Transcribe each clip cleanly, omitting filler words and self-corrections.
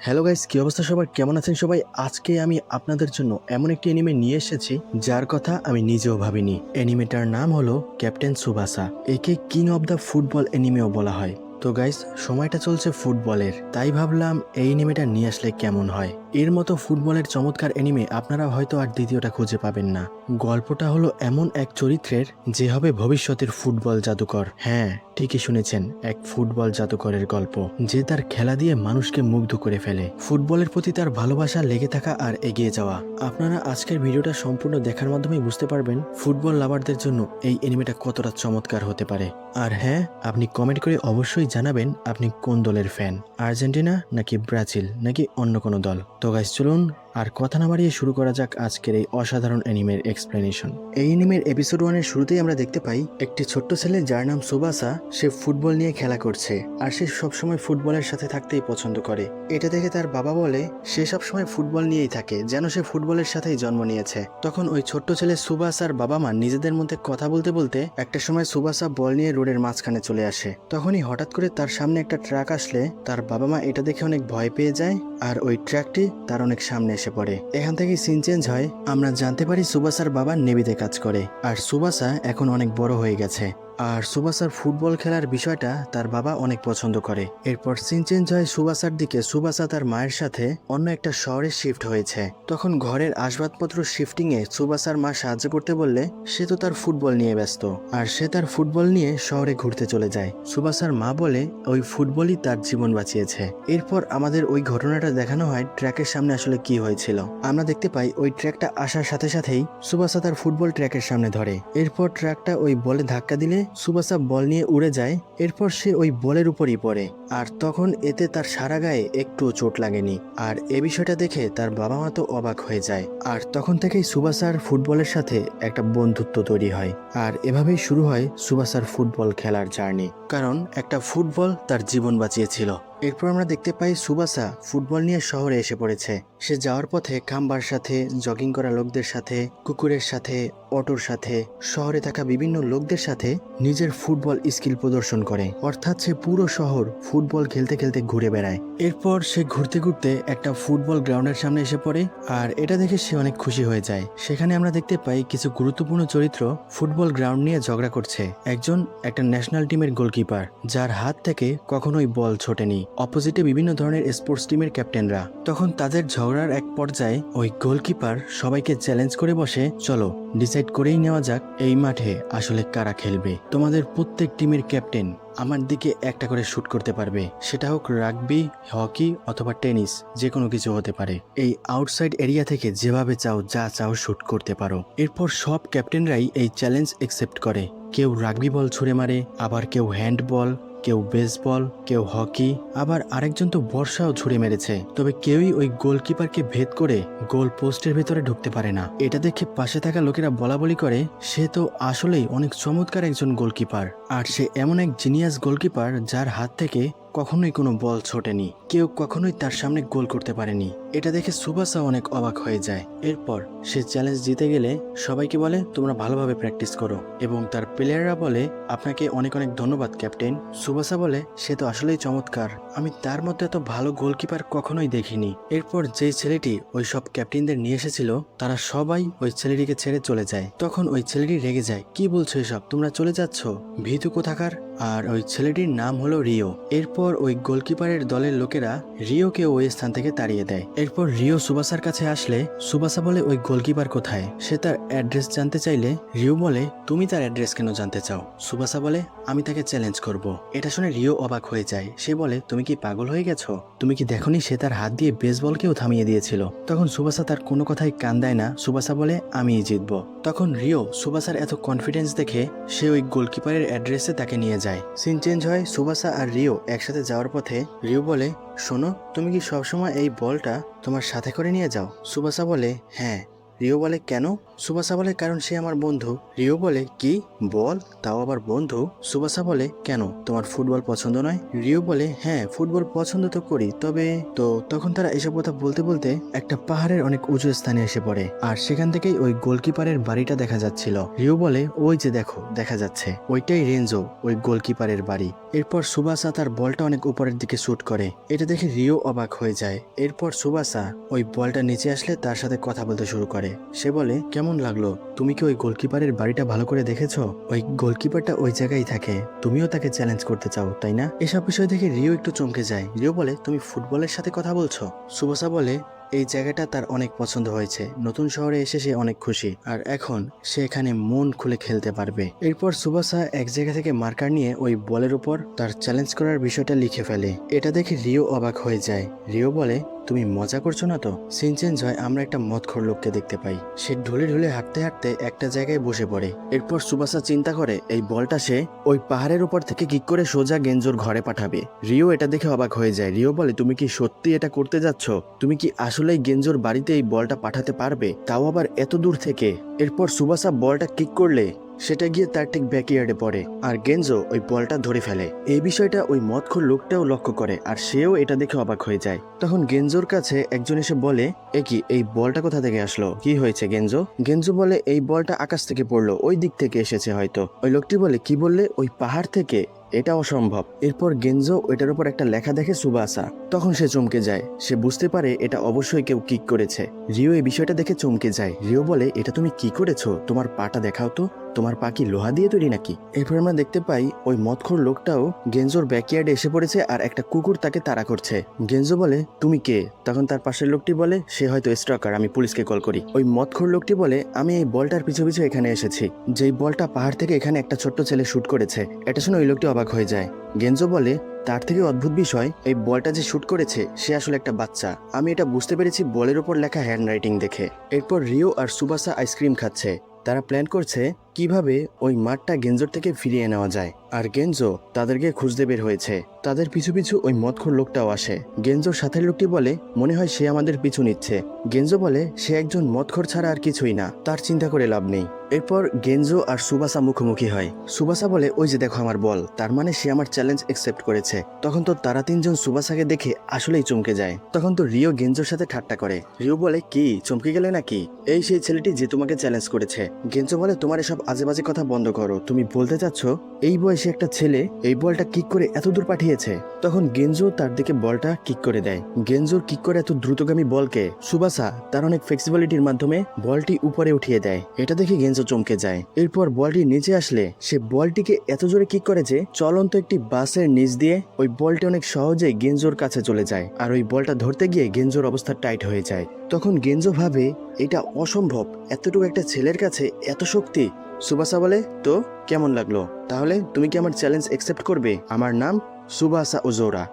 Hello guys, কি অবস্থা সবার? কেমন আছেন সবাই? আজকে আমি আপনাদের জন্য এমন একটি অ্যানিমে নিয়ে এসেছি যার কথা আমি নিজেও ভাবিনি। অ্যানিমেটার নাম হলো ক্যাপ্টেন সুবাসা। একে কিং অব দ্য ফুটবল অ্যানিমেও বলা হয়। তো গাইস, সময়টা চলছে ফুটবলের, তাই ভাবলাম এই অ্যানিমেটা নিয়ে আসলে কেমন হয়। এর মতো ফুটবলের চমৎকার অ্যানিমে আপনারা হয়তো আর দ্বিতীয়টা খুঁজে পাবেন না। গল্পটা হলো এমন এক চরিত্রের যে হবে ভবিষ্যতের ফুটবল জাদুকর। হ্যাঁ, ঠিকই শুনেছেন, এক ফুটবল জাদুকরের গল্প, যে তার খেলা দিয়ে মানুষকে মুগ্ধ করে ফেলে। ফুটবলের প্রতি তার ভালোবাসা, লেগে থাকা আর এগিয়ে যাওয়া। আপনারা আজকের ভিডিওটা সম্পূর্ণ দেখার মাধ্যমেই বুঝতে পারবেন ফুটবল লাভারদের জন্য এই অ্যানিমেটা কতটা চমৎকার হতে পারে। আর হ্যাঁ, আপনি কমেন্ট করে অবশ্যই জানাবেন আপনি কোন দলের ফ্যান, আর্জেন্টিনা নাকি ব্রাজিল নাকি অন্য কোনো দল। তো গাইস, চলুন আর কথা না বাড়িয়ে শুরু করা যাক আজকের এই অসাধারণ অ্যানিমের এক্সপ্লেনেশন। এই অ্যানিমের এপিসোড 1-এর শুরুতেই আমরা দেখতে পাই একটি ছোট্ট ছেলে যার নাম সুবাসা। সে ফুটবল নিয়ে খেলা করছে আর সে সবসময় ফুটবলের সাথে থাকতেই পছন্দ করে। এটা দেখে তার বাবা বলে সে সবসময় ফুটবল নিয়েই থাকে, যেন সে ফুটবলের সাথেই জন্ম নিয়েছে। তখন ওই ছোট্ট ছেলে সুবাসার বাবা মা নিজেদের মধ্যে কথা বলতে বলতে একটা সময় সুবাসা বল নিয়ে রোডের মাঝখানে চলে আসে। তখনই হঠাৎ করে তার সামনে একটা ট্রাক আসলে তার বাবা মা এটা দেখে অনেক ভয় পেয়ে যায় আর ওই ট্রাকটি তার অনেক সামনে এসে পড়ে। এখান থেকেই সিন চেঞ্জ হয়। আমরা জানতে পারি সুবাসার বাবা নেভিতে কাজ করে আর সুবাসা এখন অনেক বড় হয়ে গেছে আর সুবাসার ফুটবল খেলার বিষয়টা তার বাবা অনেক পছন্দ করে। এরপর সিন চেঞ্জ হয় সুবাসার দিকে। সুবাসা তার মায়ের সাথে অন্য একটা শহরে শিফট হয়েছে। তখন ঘরের আসবাবপত্র শিফটিং এ সুবাসার মা সাহায্য করতে বললে সে তো তার ফুটবল নিয়ে ব্যস্ত আর সে তার ফুটবল নিয়ে শহরে ঘুরতে চলে যায়। সুবাসার মা বলে ওই ফুটবলই তার জীবন বাঁচিয়েছে। এরপর আমাদের ওই ঘটনাটা দেখানো হয় ট্র্যাকের সামনে আসলে কি হয়েছিল। আমরা দেখতে পাই ওই ট্র্যাকটা আসার সাথে সাথেই সুবাসা তার ফুটবল ট্র্যাকের সামনে ধরে। এরপর ট্র্যাকটা ওই বলে ধাক্কা দিলে সুবাসা বল নিয়ে উড়ে যায়। এরপর সে ওই বলের উপরই পড়ে আর তখন এতে তার সারা গায়ে একটুও চোট লাগেনি। আর এ বিষয়টা দেখে তার বাবা মা তো অবাক হয়ে যায়। আর তখন থেকেই সুবাসার ফুটবলের সাথে একটা বন্ধুত্ব তৈরি হয় আর এভাবেই শুরু হয় সুবাসার ফুটবল খেলার জার্নি, কারণ একটা ফুটবল তার জীবন বাঁচিয়েছিল। এরপর আমরা দেখতে পাই সুবাসা ফুটবল নিয়ে শহরে এসে পড়েছে। সে যাওয়ার পথে খাম্বার সাথে, জগিং করা লোকদের সাথে, কুকুরের সাথে, অটোর সাথে, শহরে থাকা বিভিন্ন লোকদের সাথে নিজের ফুটবল স্কিল প্রদর্শন করে। অর্থাৎ সে পুরো শহর ফুটবল খেলতে খেলতে ঘুরে বেড়ায়। এরপর সে ঘুরতে ঘুরতে একটা ফুটবল গ্রাউন্ডের সামনে এসে পড়ে আর এটা দেখে সে অনেক খুশি হয়ে যায়। সেখানে আমরা দেখতে পাই কিছু গুরুত্বপূর্ণ চরিত্র ফুটবল গ্রাউন্ড নিয়ে ঝগড়া করছে। একজন একটা ন্যাশনাল টিমের গোলকিপার, যার হাত থেকে কখনোই বল ছোটেনি। অপোজিটে বিভিন্ন ধরনের স্পোর্টস টিমের ক্যাপ্টেনরা। তখন তাদের ঝগড়ার এক পর্যায়ে ওই গোলকিপার সবাইকে চ্যালেঞ্জ করে বসে, চলো ডিসাইড করেই নেওয়া যাক এই মাঠে আসলে কারা খেলবে। তোমাদের প্রত্যেক টিমের ক্যাপ্টেন আমার দিকে একটা করে শুট করতে পারবে, সেটা হোক রাগবি, হকি অথবা টেনিস, যে কোনো কিছু হতে পারে। এই আউটসাইড এরিয়া থেকে যেভাবে চাও, যা চাও শুট করতে পারো। এরপর সব ক্যাপ্টেনরাই এই চ্যালেঞ্জ অ্যাকসেপ্ট করে। কেউ রাগবি বল ছুঁড়ে মারে, আবার কেউ হ্যান্ডবল, কেউ বেসবল, কেউ হকি, আবার আরেকজন তো বর্ষাও ছুঁড়ে মেরেছে। তবে কেউই ওই গোলকিপারকে ভেদ করে গোল পোস্টের ভেতরে ঢুকতে পারে না। এটা দেখে পাশে থাকা লোকেরা বলা বলি করে সে তো আসলেই অনেক চমৎকার একজন গোলকিপার আর সে এমন এক জিনিয়াস গোলকিপার যার হাত থেকে কখনোই কোনো বল ছোটেনি, কেউ কখনোই তার সামনে গোল করতে পারেনি। এটা দেখে সুবাসা অনেক অবাক হয়ে যায়। এরপর সে চ্যালেঞ্জ জিতে গেলে সবাইকে বলে তোমরা ভালোভাবে প্র্যাকটিস করো এবং তার প্লেয়াররা বলে আপনাকে অনেক অনেক ধন্যবাদ ক্যাপ্টেন। সুবাসা বলে সে তো আসলেই চমৎকার, আমি তার মধ্যে এত ভালো গোলকিপার কখনোই দেখিনি। এরপর যেই ছেলেটি ওই সব ক্যাপ্টেনদের নিয়ে এসেছিল তারা সবাই ওই ছেলেটিকে ছেড়ে চলে যায়। তখন ওই ছেলেটি রেগে যায়, কি বলছো এসব, তোমরা চলে যাচ্ছ, ভীতু কোথাকার। আর ওই ছেলেটির নাম হলো রিও। এরপর ওই গোলকিপারের দলের লোকেরা রিওকে ওই স্থান থেকে তাড়িয়ে দেয়। এরপর রিও সুবাসার কাছে আসলে সুবাসা বলে ওই গোলকিপার কোথায়। সে তার অ্যাড্রেস জানতে চাইলে রিও বলে তুমি তার অ্যাড্রেস কেন জানতে চাও। সুবাসা বলে আমি তাকে চ্যালেঞ্জ করব। এটা শুনে রিও অবাক হয়ে যায়। সে বলে তুমি কি পাগল হয়ে গেছো, তুমি কি দেখোনি সে তার হাত দিয়ে বেসবলকেও থামিয়ে দিয়েছিল। তখন সুবাসা তার কোনো কথাই কান দেয় না। সুবাসা বলে আমিই জিতবো। তখন রিও সুবাসার এত কনফিডেন্স দেখে সে ওই গোলকিপারের অ্যাড্রেসে তাকে নিয়ে যায়। সিন চেঞ্জ হয়। সুবাসা আর রিও একসাথে যাওয়ার পথে রিও বলে শোনো, তুমি কি সবসময় এই বলটা তোমার সাথে করে নিয়ে যাও। সুবাসা বলে হ্যাঁ, রিও বলে কেন? সুবাসা বলে কারণ সে আমার বন্ধু। রিও বলে কি বল, তাও আবার বন্ধু? সুবাসা বলে কেন, তোমার ফুটবল পছন্দ নয়? রিও বলে হ্যাঁ ফুটবল পছন্দ তো করি, তবে তো তখন তারা এসব কথা বলতে বলতে একটা পাহাড়ের অনেক উঁচু স্থানে এসে পড়ে আর সেখান থেকেই ওই গোলকিপারের বাড়িটা দেখা যাচ্ছিল। রিও বলে ওই যে দেখো দেখা যাচ্ছে, ওইটাই রেঞ্জো, ওই গোলকিপারের বাড়ি। এরপর সুবাসা তার বলটা অনেক উপরের দিকে শুট করে, এটা দেখে রিও অবাক হয়ে যায়। এরপর সুবাসা ওই বলটা নিচে আসলে তার সাথে কথা বলতে শুরু করে। সে বলে কেমন লাগলো, তুমি কি ওই গোলকিপারের বাড়িটা ভালো করে দেখেছো? ওই গোলকিপারটা ওই জায়গায় থাকে, তুমিও তাকে চ্যালেঞ্জ করতে চাও তাই না? এসব বিষয় দেখে রিও একটু চমকে যায়। রিও বলে তুমি ফুটবলের সাথে কথা বলছো? সুবাসা বলে এই জায়গাটা তার অনেক পছন্দ হয়েছে, নতুন শহরে এসে সে অনেক খুশি আর এখন সে এখানে মন খুলে খেলতে পারবে। এরপর সুবাসা এক জায়গা থেকে মার্কার নিয়ে ওই বলের উপর তার চ্যালেঞ্জ করার বিষয়টা লিখে ফেলে। এটা দেখে রিও অবাক হয়ে যায়। রিও বলে তুমি মজা করছো না তো? সিন চেঞ্জ হয়, আমরা একটা মদখোর লোককে দেখতে পাই। সে ঢলে ঢলে হাঁটতে হাঁটতে একটা জায়গায় বসে পড়ে। এরপর সুবাসা চিন্তা করে এই বলটা সে ওই পাহাড়ের উপর থেকে কিক করে সোজা গেঞ্জোর ঘরে পাঠাবে। রিও এটা দেখে অবাক হয়ে যায়। রিও বলে তুমি কি সত্যি এটা করতে যাচ্ছ? তুমি কি আসলেই গেঞ্জোর বাড়িতে এই বলটা পাঠাতে পারবে, তাও আবার এত দূর থেকে? এরপর সুবাসা বলটা কিক করলে সেটা গিয়ে তার ঠিক ব্যাকইয়ার্ডে পড়ে আর গেঞ্জো ওই বলটা ধরে ফেলে। এই বিষয়টা ওই মদখোর লোকটাও লক্ষ্য করে আর সেও এটা দেখে অবাক হয়ে যায়। তখন গেঞ্জোর কাছে একজন এসে বলে কি এই বলটা কোথা থেকে আসলো, কি হয়েছে গেঞ্জো? গেঞ্জো বলে এই বলটা আকাশ থেকে পড়লো, ওই দিক থেকে এসেছে হয়তো। ওই লোকটি বলে কি বললে, ওই পাহাড় থেকে? এটা অসম্ভব। এরপর গেঞ্জো ওইটার উপর একটা লেখা দেখে সুবাসা, তখন সে চমকে যায়। সে বুঝতে পারে এটা অবশ্যই কেউ কিক করেছে। রিও এই বিষয়টা দেখে চমকে যায়। রিও বলে এটা তুমি কি করেছো, তোমার পাটা দেখাও তো, তোমার পা কি লোহা দিয়ে তৈরি নাকি? এরপর আমরা দেখতে পাই ওই মদখোর লোকটাও গেঞ্জোর ব্যাকইয়ার্ডে এসে পড়েছে আর একটা কুকুর তাকে তাড়া করছে। গেঞ্জো বলে তুমি কে? তখন তার পাশের লোকটি বলে সে হয়তো স্টকার, আমি পুলিশকে কল করি। ওই মদখোর লোকটি বলে আমি এই বলটার পিছু পিছু এখানে এসেছি, যেই বলটা পাহাড় থেকে এখানে একটা ছোট্ট ছেলে শুট করেছে। এটা শুনে ওই লোকটি অবাক হয়ে যায়। গেঞ্জো বলে তার থেকে অদ্ভুত বিষয়, এই বলটা যে শুট করেছে সে আসলে একটা বাচ্চা। আমি এটা বুঝতে পেরেছি বলের উপর লেখা হ্যান্ড রাইটিং দেখে। এরপর রিও আর সুবাসা আইসক্রিম খাচ্ছে। তারা প্ল্যান করছে কিভাবে ওই মাঠটা গেঞ্জোর থেকে ফিরিয়ে নেওয়া যায়। আর গেঞ্জো তাদেরকে খুঁজতে বের হয়েছে। তাদের পিছু পিছু ওই মদখোর লোকটাও আসে। গেঞ্জোর সাথের লোকটি বলে মনে হয় সে আমাদের পিছু নিচ্ছে। গেঞ্জো বলে সে একজন মদখোর ছাড়া আর কিছুই না, তার চিন্তা করে লাভ নেই। এরপর গেঞ্জো আর সুবাসা মুখোমুখি হয়। সুবাসা বলে ওই যে দেখো আমার বল, তার মানে সে আমার চ্যালেঞ্জ অ্যাকসেপ্ট করেছে। তখন তো তারা তিনজন সুবাসাকে দেখে আসলেই চমকে যায়। তখন তো রিও গেঞ্জোর সাথে ঠাট্টা করে। রিও বলে কি চমকে গেলে নাকি, এই সেই ছেলেটি যে তোমাকে চ্যালেঞ্জ করেছে। গেঞ্জো বলে তোমার এসব আজে বাজে কথা বন্ধ করো, তুমি বলতে চাচ্ছ এই বয়সে একটা ছেলে এই বলটা কিক করে এত দূর পাঠিয়েছে? তখন গেঞ্জো তার দিকে বলটা কিক করে দেয়। গেঞ্জোর কিক করে এত দ্রুতগামী বলকে সুবাসা তার অনেক ফ্লেক্সিবিলিটির মাধ্যমে বলটি উপরে উঠিয়ে দেয়। এটা দেখে গেঞ্জো চমকে যায়। এরপর বলটি নিচে আসলে সে বলটিকে এত জোরে কিক করে যে চলন্ত একটি বাসের নিচ দিয়ে ওই বলটি অনেক সহজেই গেঞ্জোর কাছে চলে যায় আর ওই বলটা ধরতে গিয়ে গেঞ্জোর অবস্থা টাইট হয়ে যায়। তখন গেঞ্জো ভাবে এটা অসম্ভব, এতটুকু একটা ছেলের কাছে এত শক্তি। সুবাসা বলে তো কেমন লাগলো, তাহলে তুমি কি আমার চ্যালেঞ্জ অ্যাকসেপ্ট করবে? আমার নাম সুবাসা ওজোরা।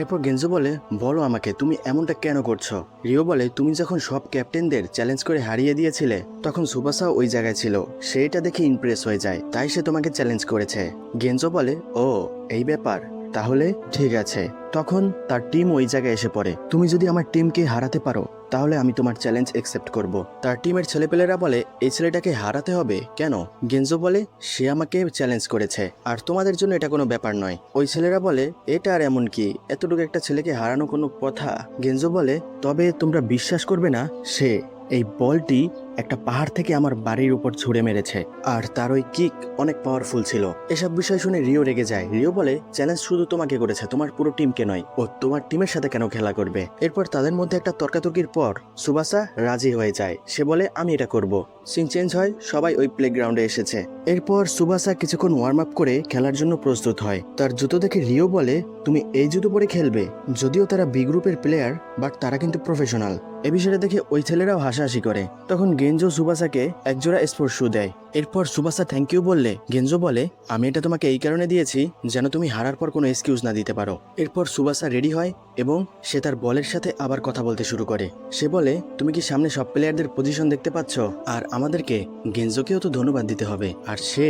এরপর গেঞ্জো বলে বলো আমাকে তুমি এমনটা কেন করছো? রিও বলে তুমি যখন সব ক্যাপ্টেনদের চ্যালেঞ্জ করে হারিয়ে দিয়েছিলে তখন সুবাসা ওই জায়গায় ছিল, সেটা দেখে ইমপ্রেস হয়ে যায়, তাই সে তোমাকে চ্যালেঞ্জ করেছে। গেঞ্জো বলে ও এই ব্যাপার, তাহলে ঠিক আছে। তখন তার টিম ওই জায়গায় এসে পড়ে। তুমি যদি আমার টিমকে হারাতে পারো তাহলে আমি তোমার চ্যালেঞ্জ অ্যাকসেপ্ট করব। তার টিমের ছেলেপেলেরা বলে এই ছেলেটাকে হারাতে হবে কেন? গেঞ্জো বলে সে আমাকে চ্যালেঞ্জ করেছে আর তোমাদের জন্য এটা কোনো ব্যাপার নয়। ওই ছেলেরা বলে এটা আর এমন কি, এতটুকু একটা ছেলেকে হারানো কোনো কথা? গেঞ্জো বলে তবে তোমরা বিশ্বাস করবে না, সে এই বলটি একটা পাহাড় থেকে আমার বাড়ির উপর ছুঁড়ে মেরেছে আর তার ওই কিক অনেক পাওয়ারফুল ছিল। এসব বিষয় শুনে রিও রেগে যায়। রিও বলে চ্যালেঞ্জ শুধু তোমাকে করেছে, তোমার পুরো টিমকে নয়। ও তোমার টিমের সাথে কেন খেলা করবে? এরপর তাদের মধ্যে একটা তর্কাতর্কির পর সুবাসা রাজি হয়ে যায়। সে বলে আমি এটা করব। সিন চেঞ্জ হয়, সবাই ওই প্লেগ্রাউন্ডে এসেছে। এরপর সুবাসা কিছুক্ষণ ওয়ার্ম আপ করে খেলার জন্য প্রস্তুত হয়। তার জুতো দেখে রিও বলে তুমি এই জুতো পরে খেলবে? যদিও তারা বি গ্রুপের প্লেয়ার বাট তারা কিন্তু প্রফেশনাল। এ বিষয়টা দেখে ওই ছেলেরাও হাসাহাসি করে। তখন গেঞ্জো সুবাসাকে একজোড়া স্পোর্টস শু দেয়। এরপর সুবাসা থ্যাংক ইউ বললে গেঞ্জো বলে আমি এটা তোমাকে এই কারণে দিয়েছি যেন তুমি হারার পর কোনো এক্সকিউজ না দিতে পারো। এরপর সুবাসা রেডি হয় এবং সে তার বলের সাথে আবার কথা বলতে শুরু করে। সে বলে তুমি কি সামনে সব প্লেয়ারদের পজিশন দেখতে পাচ্ছ? আর আমাদেরকে গেঞ্জোকেও তো ধন্যবাদ দিতে হবে, আর সে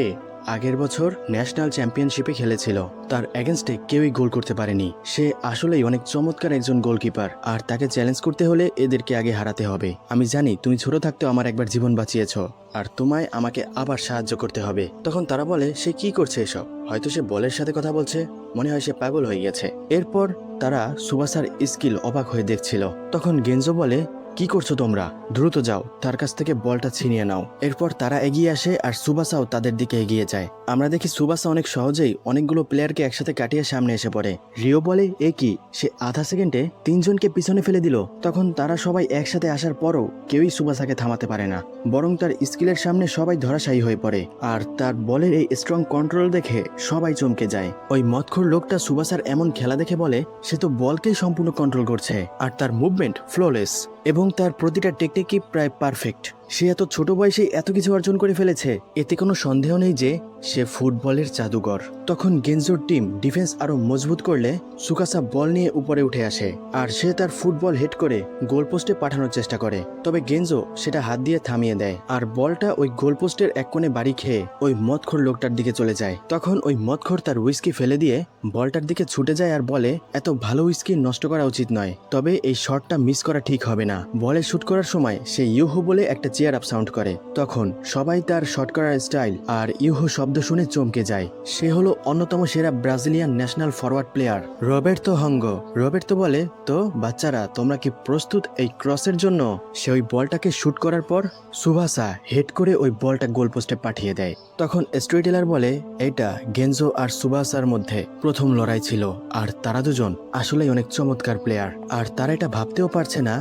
আগের বছর ন্যাশনাল চ্যাম্পিয়নশিপে খেলেছিল। তার এগেনস্টে কেউই গোল করতে পারেনি। সে আসলেই অনেক চমৎকার একজন গোলকিপার, আর তাকে চ্যালেঞ্জ করতে হলে এদেরকে আগে হারাতে হবে। আমি জানি তুমি ছোট থাকতেও আমার একবার জীবন বাঁচিয়েছো, আর তোমায় আমাকে আবার সাহায্য করতে হবে। তখন তারা বলে সে কি করছে এসব, হয়তো সে বলের সাথে কথা বলছে, মনে হয় সে পাগল হয়ে গেছে। এরপর তারা সুবাসার স্কিল অবাক হয়ে দেখছিল। তখন গেনজো বলে, কি করছো তোমরা, দ্রুত যাও, তার কাছ থেকে বলটা ছিনিয়ে নাও। এরপর তারা এগিয়ে আসে আর সুবাসাও তাদের দিকে এগিয়ে যায়। আমরা দেখি সুবাসা অনেক সহজেই অনেকগুলো প্লেয়ারকে একসাথে কাটিয়ে সামনে এসে পড়ে। রিও বলে, এ কি, সে আধা সেকেন্ডে 3 জনকে পিছনে ফেলে দিল। তখন তারা সবাই একসাথে আসার পরও কেউই সুবাসাকে থামাতে পারে না, বরং তার স্কিলের সামনে সবাই ধরাশায়ী হয়ে পড়ে। আর তার বলের এই স্ট্রং কন্ট্রোল দেখে সবাই চমকে যায়। ওই মদখোর লোকটা সুবাসার এমন খেলা দেখে বলে, সে তো বলকেই সম্পূর্ণ কন্ট্রোল করছে, আর তার মুভমেন্ট ফ্লোলেস এবং তার প্রতিটা টেকনিকই প্রায় পারফেক্ট। সে এত ছোট বয়সে এত কিছু অর্জন করে ফেলেছে, এতে কোনো সন্দেহ নেই যে সে ফুটবলের জাদুঘর। তখন গেনজোর টিম ডিফেন্স আরো মজবুত করলে সুকাসা বল নিয়ে উপরে উঠে আসে, আর সে তার ফুটবল হেড করে গোলপোস্টে পাঠানোর চেষ্টা করে। তবে গেনজো সেটা হাত দিয়ে থামিয়ে দেয়, আর বলটা ওই গোলপোস্টের এক কোণে বাড়ি খেয়ে ওই মদখোর লোকটার দিকে চলে যায়। তখন ওই মদখোর তার হুইস্কি ফেলে দিয়ে বলটার দিকে ছুটে যায় আর বলে, এত ভালো হুইস্কি নষ্ট করা উচিত নয়, তবে এই শটটা মিস করা ঠিক হবে না। বলে শুট করার সময় সে ইউহো বলে একটা চিয়ার আপ সাউন্ড করে। তখন সবাই তার শট করার স্টাইল আর ইউহো শব্দ শুনে চমকে যায়। সে হলো অন্যতম সেরা Brazilian national forward player Roberto Hongo. Roberto বলে, তো বাচ্চারা তোমরা কি প্রস্তুত এই ক্রসের জন্য? সে ওই বলটাকে শুট করার পর সুবাসা হেড করে ওই বলটা গোলপোস্টে পাঠিয়ে দেয়। তখন স্টোরিটেলার বলে, এটা গেনজো আর সুবাসার মধ্যে প্রথম লড়াই ছিল, আর তারা দুজন আসলেই অনেক চমৎকার প্লেয়ার, আর তারা এটা ভাবতেও পারছে না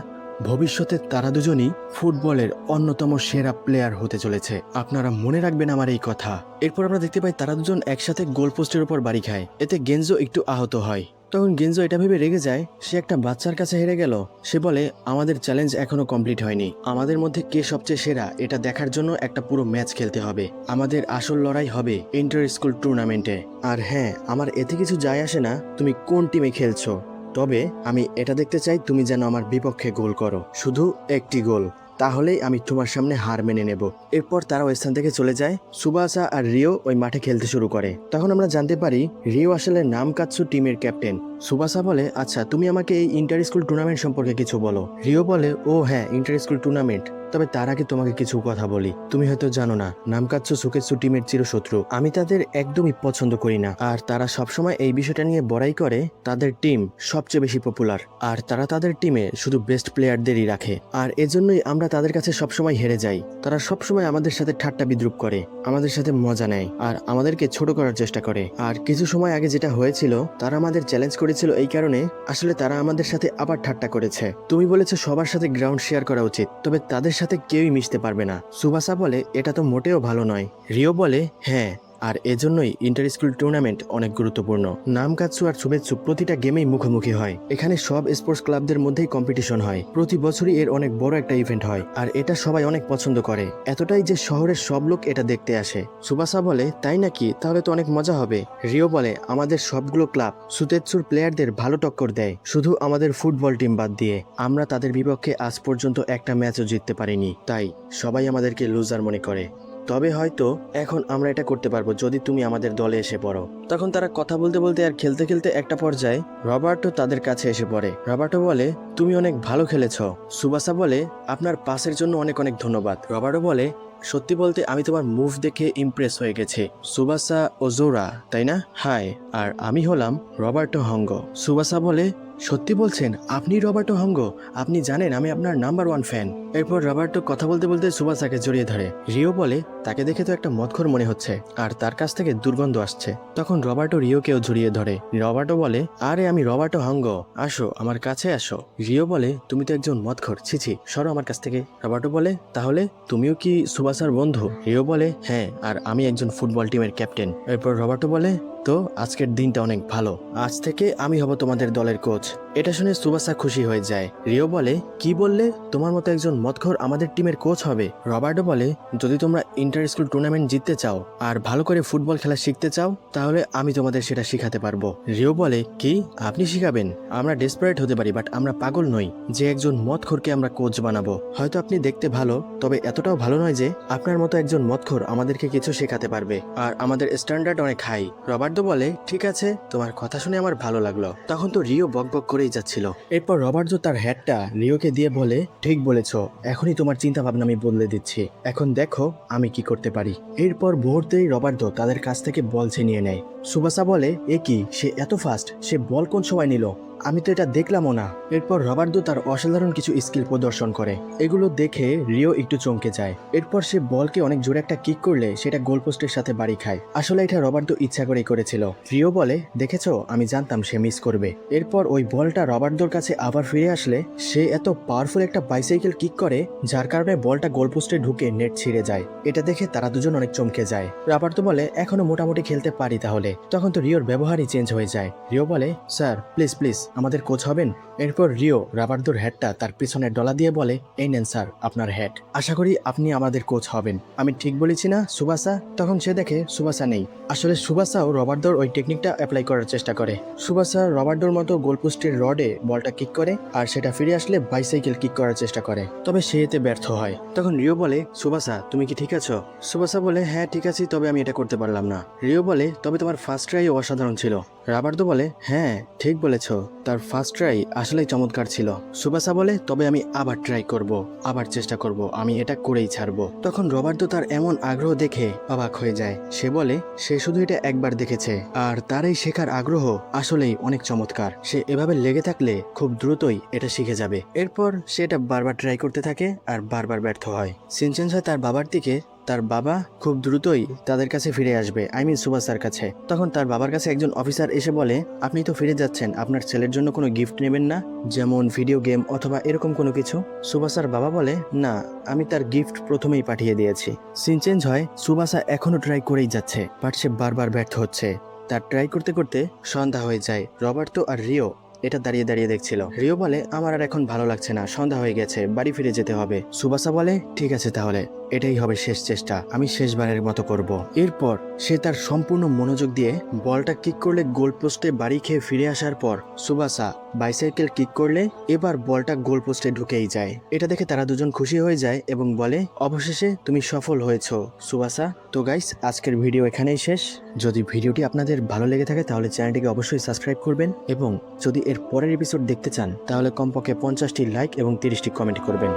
ভবিষ্যতে তারা দুজনই ফুটবলের অন্যতম সেরা প্লেয়ার হতে চলেছে। আপনারা মনে রাখবেন আমার এই কথা। এরপর আমরা দেখতে পাই তারা দুজন একসাথে গোলপোস্টের উপর বাড়ি খায়। এতে গেনজো একটু আহত হয়। তখন গেনজো এটা ভেবে রেগে যায় সে একটা বাচ্চার কাছে হেরে গেল। সে বলে, আমাদের চ্যালেঞ্জ এখনো কমপ্লিট হয়নি, আমাদের মধ্যে কে সবচেয়ে সেরা এটা দেখার জন্য একটা পুরো ম্যাচ খেলতে হবে। আমাদের আসল লড়াই হবে ইন্টার স্কুল টুর্নামেন্টে। আর হ্যাঁ, আমার এতে কিছু যায় আসে না তুমি কোন টিমে খেলছো, তবে আমি এটা দেখতে চাই তুমি যেন আমার বিপক্ষে গোল করো, শুধু একটি গোল, তাহলেই আমি তোমার সামনে হার মেনে নেব। এরপর তারা ওই স্থান থেকে চলে যায়। সুবাসা আর রিও ওই মাঠে খেলতে শুরু করে। তখন আমরা জানতে পারি রিও আসলে নামকাৎসু টিমের ক্যাপ্টেন। সুবাসা বলে, আচ্ছা তুমি আমাকে এই ইন্টার স্কুল টুর্নামেন্ট সম্পর্কে কিছু বলো। রিও বলে, ও হ্যাঁ, ইন্টার স্কুল টুর্নামেন্ট, তবে তার আগে তোমাকে কিছু কথা বলি। তুমি হয়তো জানো না, নামকাৎসু সুকেৎসু টিমের চিরশত্রু। আমি তাদের একদমই পছন্দ করি না, আর তারা সবসময় এই বিষয়টা নিয়ে বড়াই করে তাদের টিম সবচেয়ে বেশি পপুলার, আর তারা তাদের টিমে শুধু বেস্ট প্লেয়ারদেরই রাখে, আর এজন্যই আমরা তাদের কাছে সবসময় হেরে যাই। তারা সবসময় আমাদের সাথে ঠাট্টা বিদ্রুপ করে, আমাদের সাথে মজা নেয়, আর আমাদেরকে ছোট করার চেষ্টা করে। আর কিছু সময় আগে যেটা হয়েছিল, তারা আমাদের চ্যালেঞ্জ করেছিল এই কারণে, আসলে তারা আমাদের সাথে আবার ঠাট্টা করেছে। তুমি বলেছো সবার সাথে গ্রাউন্ড শেয়ার করা উচিত, তবে তাদের সাথে কেউই মিশতে পারবে না। সুবাসা বলে, এটা তো মোটেও ভালো নয়। রিও বলে, হ্যাঁ, আর এজন্যই ইন্টার স্কুল টুর্নামেন্ট অনেক গুরুত্বপূর্ণ। নামকাৎসু আর সুবেৎসু প্রতিটা গেমেই মুখোমুখি হয়। এখানে সব স্পোর্টস ক্লাবদের মধ্যেই কম্পিটিশন হয়। প্রতি বছরই এর অনেক বড় একটা ইভেন্ট হয়, আর এটা সবাই অনেক পছন্দ করে, এতটাই যে শহরের সব লোক এটা দেখতে আসে। সুবাসা বলে, তাই নাকি, তাহলে তো অনেক মজা হবে। রিও বলে, আমাদের সবগুলো ক্লাব সুতেৎসুর প্লেয়ারদের ভালো টক্কর দেয়, শুধু আমাদের ফুটবল টিম বাদ দিয়ে। আমরা তাদের বিপক্ষে আজ পর্যন্ত একটা ম্যাচও জিততে পারিনি, তাই সবাই আমাদেরকে লুজার মনে করে। তবে হয়তো এখন আমরা এটা করতে পারবো যদি তুমি আমাদের দলে এসে পড়ো। তখন তারা কথা বলতে বলতে আর খেলতে খেলতে একটা পর্যায়ে রবার্টো তাদের কাছে এসে পড়ে। রবার্টো বলে, তুমি অনেক ভালো খেলেছ। সুবাসা বলে, আপনার পাসের জন্য অনেক অনেক ধন্যবাদ। রবার্টো বলে, সত্যি বলতে আমি তোমার মুভ দেখে ইমপ্রেস হয়ে গেছি। সুবাসা ওজোরা, তাই না? হাই, আর আমি হলাম রবার্টো হঙ্গো। সুবাসা বলে, সত্যি বলছেন আপনি রবার্টো হঙ্গো? আপনি জানেন আমি আপনার নাম্বার 1 ফ্যান। এরপর রবার্টো কথা বলতে বলতে সুবাসাকে জড়িয়ে ধরে। রিও বলে, তাকে দেখে তো একটা মদখোর মনে হচ্ছে, আর তার কাছ থেকে দুর্গন্ধ আসছে। তখন রবার্টো রিওকেও জড়িয়ে ধরে। রবার্টো বলে, আরে আমি রবার্টো হঙ্গো, আসো আমার কাছে আসো। রিও বলে, তুমি তো একজন মদখোর, ছিছি, সরো আমার কাছ থেকে। রবার্টো বলে, তাহলে তুমিও কি সুবাসার বন্ধু? রিও বলে, হ্যাঁ, আর আমি একজন ফুটবল টিমের ক্যাপ্টেন। এরপর রবার্টো বলে, তো আজকের দিনটা অনেক ভালো, আজ থেকে আমি হব তোমাদের দলের কোচ। এটা শুনে সুবাসা খুশি হয়ে যায়। রিও বলে, কি বললে? তোমার মতো একজন মদখোর আমাদের টিমের কোচ হবে? রবার্টো বলে, যদি তোমরা ইন্টার স্কুল টুর্নামেন্ট জিততে চাও আর ভালো করে ফুটবল খেলা শিখতে চাও তাহলে আমি তোমাদের সেটা শিখাতে পারবো। রিও বলে, কি আপনি শিখাবেন? আমরা ডেসপারেট হতে পারি বাট আমরা পাগল নই যে একজন মদখোরকে আমরা কোচ বানাবো। হয়তো আপনি দেখতে ভালো, তবে এতটাও ভালো নয় যে আপনার মতো একজন মদখোর আমাদেরকে কিছু শেখাতে পারবে, আর আমাদের স্ট্যান্ডার্ড অনেক হাই। রবার্টো বলে, ঠিক আছে, তোমার কথা শুনে আমার ভালো লাগলো। তখন তো রিও বকবক করেই যাচ্ছিল। এরপর রবার্টো তার হ্যাটটা রিওকে দিয়ে বলে, ঠিক বলেছ, এখনই তোমার চিন্তা ভাবনা আমি বদলে দিচ্ছি, এখন দেখো আমি কি করতে পারি। এরপর মুহূর্তেই রবার্টো তাদের কাছ থেকে বল ছিনিয়ে নেয়। সুবাসা বলে, এ কি, সে এত ফাস্ট, সে বল কোন সময় নিল? আমি তো এটা দেখলামও না। এরপর রবার্টো তার অসাধারণ কিছু স্কিল প্রদর্শন করে, এগুলো দেখে রিও একটু চমকে যায়। এরপর সে বলকে অনেক জোরে একটা কিক করলে সেটা গোলপোস্টের সাথে বাড়ি খায়। আসলে এটা রবার্টো ইচ্ছা করেই করেছিল। রিও বলে, দেখেছো, আমি জানতাম সে মিস করবে। এরপর ওই বলটা রবার্টোর কাছে আবার ফিরে আসলে সে এত পাওয়ারফুল একটা বাইসাইকেল কিক করে যার কারণে বলটা গোলপোস্টে ঢুকে নেট ছিঁড়ে যায়। এটা দেখে তারা দুজন অনেক চমকে যায়। রবার্টো বলে, এখনো মোটামুটি খেলতে পারি তাহলে। তখন তো রিওর ব্যবহারই চেঞ্জ হয়ে যায়। রিও বলে, স্যার প্লিজ প্লিজ আমাদের কোচ হবেন? এরপর রিও রবার্টোর হ্যাটটা তার পিছনে ডলা দিয়ে বলে, এই নেন স্যার আপনার হ্যাট, আশা করি আপনি আমাদের কোচ হবেন। আমি ঠিক বলেছি না সুবাসা? তখন সে দেখে সুবাসা নেই। আসলে সুবাসাও রবার্টোর ওই টেকনিকটা অ্যাপ্লাই করার চেষ্টা করে। সুবাসা রবার্টোর মতো গোলপোস্টের রডে বলটা কিক করে আর সেটা ফিরে আসলে বাইসাইকেল কিক করার চেষ্টা করে, তবে সে এতে ব্যর্থ হয়। তখন রিও বলে, সুবাসা তুমি কি ঠিক আছো? সুবাসা বলে, হ্যাঁ ঠিক আছি, তবে আমি এটা করতে পারলাম না। রিও বলে, তবে তোমার ফার্স্ট ট্রাই অসাধারণ ছিল। রবার্টো বলে, হ্যাঁ ঠিক বলেছ, তার ফার্স্ট ট্রাই আসলেই চমৎকার ছিল। সুবাসা বলে, তবে আমি আবার ট্রাই করব, আবার চেষ্টা করব, আমি এটা করেই ছাড়বো। তখন রবার্টো তার এমন আগ্রহ দেখে অবাক হয়ে যায়। সে বলে, সে শুধু এটা একবার দেখেছে আর তার এই শেখার আগ্রহ আসলেই অনেক চমৎকার। সে এভাবে লেগে থাকলে খুব দ্রুতই এটা শিখে যাবে। এরপর সে এটা বারবার ট্রাই করতে থাকে আর বারবার ব্যর্থ হয়। সিন চেঞ্জ হয় তার বাবার দিকে। তার বাবা খুব দ্রুতই তাদের কাছে ফিরে আসবে, সুবাসার কাছে। তখন তার বাবার কাছে একজন অফিসার এসে বলে, আপনি তো ফিরে যাচ্ছেন, আপনার ছেলের জন্য কোনো গিফট নেবেন না, যেমন ভিডিও গেম অথবা এরকম কোনো কিছু? সুবাসার বাবা বলে, না, আমি তার গিফট প্রথমেই পাঠিয়ে দিয়েছি। সিন চেঞ্জ হয়, সুবাসা এখনো ট্রাই করেই যাচ্ছে বাট সে বারবার ব্যর্থ হচ্ছে। তার ট্রাই করতে করতে সন্ধ্যা হয়ে যায়। রবার্টো আর রিও এটা দাঁড়িয়ে দাঁড়িয়ে দেখছিল। রিও বলে, আমার আর এখন ভালো লাগছে না, সন্ধ্যা হয়ে গেছে, বাড়ি ফিরে যেতে হবে। সুবাসা বলে, ঠিক আছে তাহলে এটাই হবে শেষ চেষ্টা, আমি শেষবারের মতো করব। এরপর সে তার সম্পূর্ণ মনোযোগ দিয়ে বলটা কিক করলে গোলপোস্টে বাড়ি খেয়ে ফিরে আসার পর সুবাসা বাইসাইকেল কিক করলে এবার বলটা গোলপোস্টে ঢুকেই যায়। এটা দেখে তারা দুজন খুশি হয়ে যায় এবং বলে, অবশেষে তুমি সফল হয়েছো সুবাসা। তো গাইস, আজকের ভিডিও এখানেই শেষ। যদি ভিডিওটি আপনাদের ভালো লেগে থাকে তাহলে চ্যানেলটিকে অবশ্যই সাবস্ক্রাইব করবেন এবং যদি এর পরের এপিসোড দেখতে চান তাহলে কমপক্ষে 50টি লাইক এবং 30টি কমেন্ট করবেন।